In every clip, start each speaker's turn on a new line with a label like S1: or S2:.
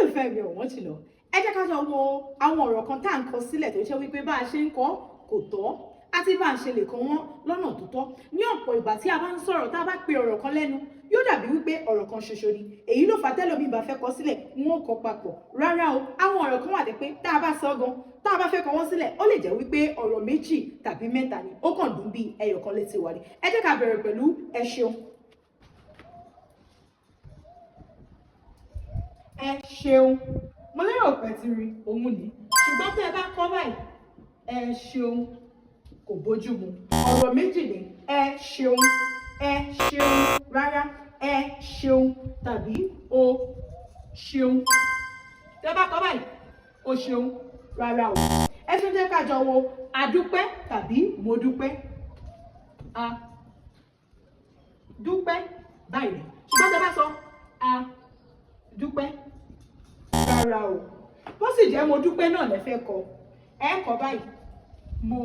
S1: olólùfẹ́ mi ọ̀wọ́n ti lọ ẹ jẹ́ ká jọ wo àwọn ọ̀rọ̀ kan tá à ń kọ sílẹ̀ tó ṣe wípé bá a ṣe ń kọ kò tọ́ àti bá a ṣe lè kọ wọ́n lọ́nà tó tọ́. Ní ọ̀pọ̀ ìgbà tí a bá ń sọ̀rọ̀ tá a bá pe ọ̀rọ̀ kan lẹ́nu yóò dàbí wípé ọ̀rọ̀ kan ṣoṣo ni, èyí ló fà tẹ́lòmíì bá fẹ́ kọ sílẹ̀ wọn ò kọ papọ̀. Rárá o, àwọn ọ̀rọ̀ kan wà dé pé tá a bá sọ gan tá a bá fẹ́ kọ wọ́n sílẹ̀ ó lè jẹ́ wípé ọ̀rọ̀ méjì tàbí mẹ́ta ni ó kàn dùn bí ẹyọ kan létí wa ni. Ẹ jẹ́ ká bẹ̀rẹ̀ pẹ̀lú ẹ ṣeun. Ẹ ṣeun, mo lérò pé ti rí òun ni, ṣùgbọ́n tẹ́ ẹ bá kọ báyìí ẹ ṣeun kò bójú mu. Ọ̀rọ̀ méjì ni ẹ ṣeun rárá ẹ ṣeun tàbí o ṣeun. Tẹ́ bá kọ báyìí o ṣeun rárá o. Ẹ tún jẹ́ ká jọ wo adúpẹ́ tàbí mo dúpẹ́. A dúpẹ́ báyìí, ṣùgbọ́n tẹ́ bá sọ a dúpẹ́ rárá o. Bó sì jẹ́ mo dúpẹ́ náà lẹ fẹ́ kọ, ẹ kọ báyìí mo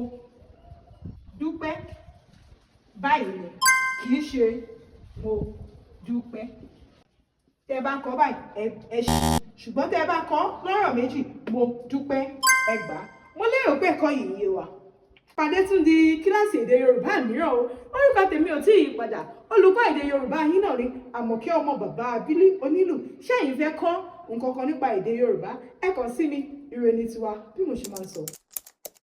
S1: dúpẹ́ báyìí ni, kì í ṣe mo dúpẹ́. Tẹ́ bá kọ báyìí ẹ ṣe, ṣùgbọ́n tẹ́ bá kọ lọ́rọ̀ méjì mo dúpẹ́ ẹ gbà. Mo lérò pé ẹ̀kọ́ yìí yé wa. Pàdé tún di kíláàsì èdè Yorùbá mìíràn o. Orúkọ tèmi ò tí ì yí padà. Olùkọ́ èdè Yorùbá yín náà ni Àmọ̀kẹ́ ọmọ bàbá Abílí Onílù. Ṣé ẹ̀yin fẹ́ kọ́ nǹkan kan nípa èdè Yorùbá? Ẹ kàn sí mi, ire ni tiwa bí mo ṣe máa ń sọ.